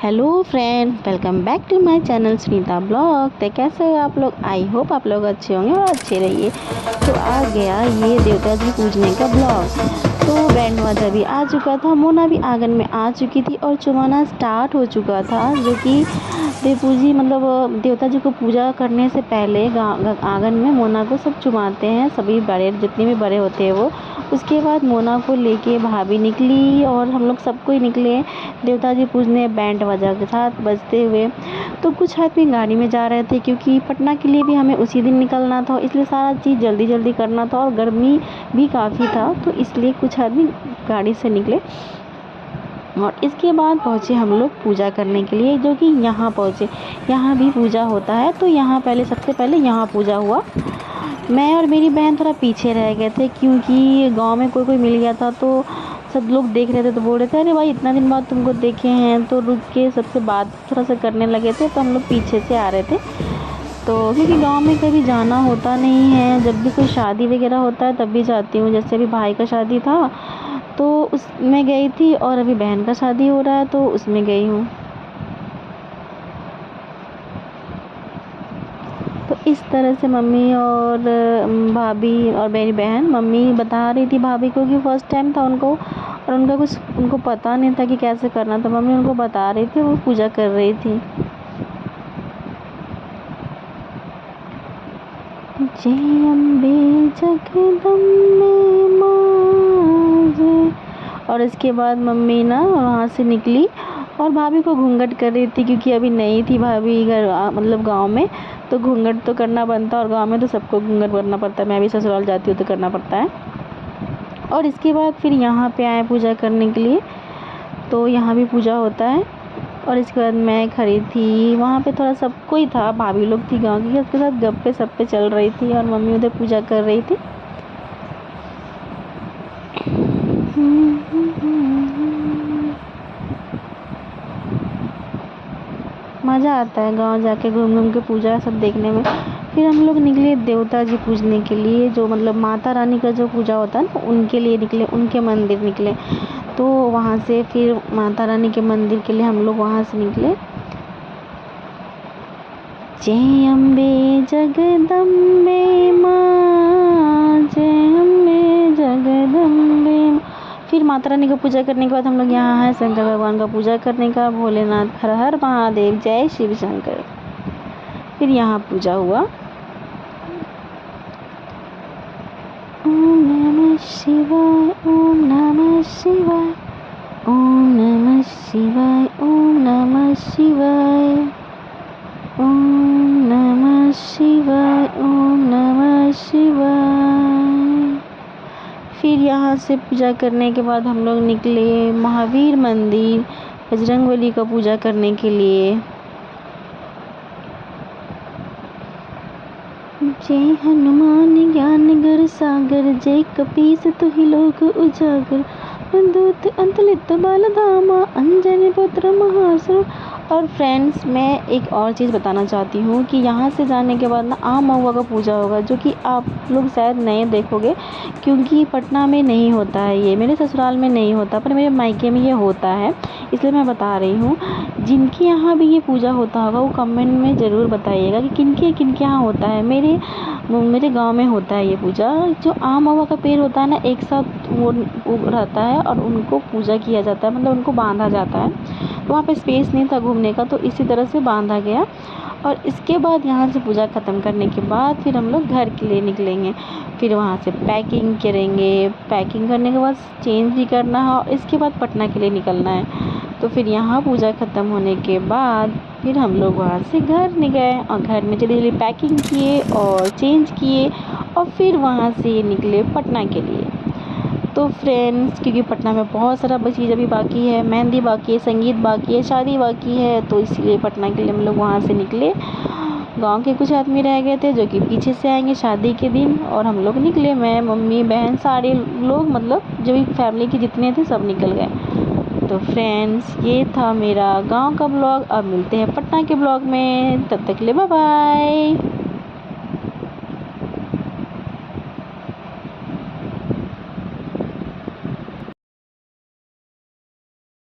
Hello friends, welcome back to my channel Sunita blog. तो कैसे हो आप लोग? आई होप आप लोग अच्छे होंगे और अच्छे रहिए। तो आ गया ये देवता जी पूजने का ब्लॉग। तो बैंड बाजा भी आ चुका था, मोना भी आंगन में आ चुकी थी और चुमाना स्टार्ट हो चुका था, जो कि देवपूजी मतलब देवता जी को पूजा करने से पहले आंगन में मोना को सब चुमाते हैं, सभी बड़े जितने भी बड़े होते हैं वो। उसके बाद मोना को लेके भाभी निकली और हम लोग सब कोई निकले देवता जी पूजने बैंड बाजा के साथ बजते हुए। तो कुछ आदमी गाड़ी में जा रहे थे क्योंकि पटना के लिए भी हमें उसी दिन निकलना था, इसलिए सारा चीज़ जल्दी जल्दी करना था और गर्मी भी काफ़ी था, तो इसलिए कुछ आदमी गाड़ी से निकले। और इसके बाद पहुँचे हम लोग पूजा करने के लिए, जो कि यहाँ पहुँचे। यहाँ भी पूजा होता है, तो यहाँ पहले सबसे पहले यहाँ पूजा हुआ। मैं और मेरी बहन थोड़ा पीछे रह गए थे क्योंकि गांव में कोई मिल गया था, तो सब लोग देख रहे थे, तो बोल रहे थे अरे भाई इतना दिन बाद तुमको देखे हैं, तो रुक के सबसे बात थोड़ा सा करने लगे थे, तो हम लोग पीछे से आ रहे थे। तो क्योंकि गांव में कभी जाना होता नहीं है, जब भी कोई शादी वगैरह होता है तब भी जाती हूँ। जैसे अभी भाई का शादी था तो उसमें गई थी, और अभी बहन का शादी हो रहा है तो उसमें गई हूँ। तो इस तरह से मम्मी और भाभी और मेरी बहन, मम्मी बता रही थी भाभी को कि फ़र्स्ट टाइम था उनको और उनको पता नहीं था कि कैसे करना था। मम्मी उनको बता रही थी, वो पूजा कर रही थी। जय अम्बे जगदम्बे माँ जय। और इसके बाद मम्मी ना वहाँ से निकली और भाभी को घूंघट कर रही थी, क्योंकि अभी नई थी भाभी घर मतलब गांव में, तो घूंघट तो करना बनता है, और गांव में तो सबको घूंघट करना पड़ता है। मैं भी ससुराल जाती हूँ तो करना पड़ता है। और इसके बाद फिर यहाँ पे आए पूजा करने के लिए, तो यहाँ भी पूजा होता है। और इसके बाद मैं खड़ी थी वहाँ पे, थोड़ा सब कोई था, भाभी लोग थी गाँव की, उसके साथ गप्पे सप्पे चल रही थी और मम्मी उधर पूजा कर रही थी। मज़ा आता है गांव जाके घूम घूम के पूजा सब देखने में। फिर हम लोग निकले देवता जी पूजने के लिए, जो मतलब माता रानी का जो पूजा होता है ना, उनके लिए निकले, उनके मंदिर निकले। तो वहाँ से फिर माता रानी के मंदिर के लिए हम लोग वहाँ से निकले। जय अम्बे जगदम्बे माँ, जय अम्बे जगदम्बे। फिर माता रानी का पूजा करने के बाद हम लोग यहाँ हैं शंकर भगवान का पूजा करने का। भोलेनाथ हर हर महादेव, जय शिव शंकर। फिर यहाँ पूजा हुआ। ओम नमः शिवाय, ओम नमः शिवाय, ओम नमः शिवाय, ओम नमः शिवाय, ओम नमः शिवाय, ओम नमः शिवाय। फिर यहाँ से पूजा करने के बाद हम लोग निकले महावीर मंदिर बजरंगबली का पूजा करने के लिए। जय हनुमान ज्ञान गर सागर, जय कपीस तुहि लोक उजागर, बंधुत अंतलित बाल धामा, अंजनी पुत्र महासुर। और फ्रेंड्स, मैं एक और चीज़ बताना चाहती हूँ कि यहाँ से जाने के बाद ना आम महुआ का पूजा होगा, जो कि आप लोग शायद नहीं देखोगे क्योंकि पटना में नहीं होता है, ये मेरे ससुराल में नहीं होता, पर मेरे मायके में ये होता है, इसलिए मैं बता रही हूँ। जिनके यहाँ भी ये पूजा होता होगा वो कमेंट में ज़रूर बताइएगा कि किनके यहाँ होता है। मेरे गांव में होता है ये पूजा। जो आम महुआ का पेड़ होता है ना, एक साथ वो रहता है और उनको पूजा किया जाता है, मतलब उनको बांधा जाता है। तो वहाँ पे स्पेस नहीं था घूमने का, तो इसी तरह से बांधा गया। और इसके बाद यहाँ से पूजा ख़त्म करने के बाद फिर हम लोग घर के लिए निकलेंगे। फिर वहाँ से पैकिंग करेंगे, पैकिंग करने के बाद चेंज भी करना है और इसके बाद पटना के लिए निकलना है। तो फिर यहाँ पूजा ख़त्म होने के बाद फिर हम लोग वहाँ से घर गए और घर में जल्दी जल्दी पैकिंग किए और चेंज किए और फिर वहाँ से निकले पटना के लिए। तो फ्रेंड्स, क्योंकि पटना में बहुत सारा चीज़ अभी बाकी है, मेहंदी बाकी है, संगीत बाकी है, शादी बाकी है, तो इसलिए पटना के लिए हम लोग वहाँ से निकले। गांव के कुछ आदमी रह गए थे जो कि पीछे से आएंगे शादी के दिन, और हम लोग निकले, मैं मम्मी बहन सारे लोग, मतलब जो भी फैमिली के जितने थे सब निकल गए। तो फ्रेंड्स, ये था मेरा गांव का ब्लॉग। अब मिलते हैं पटना के ब्लॉग में, तब तक के लिए बाय बाय।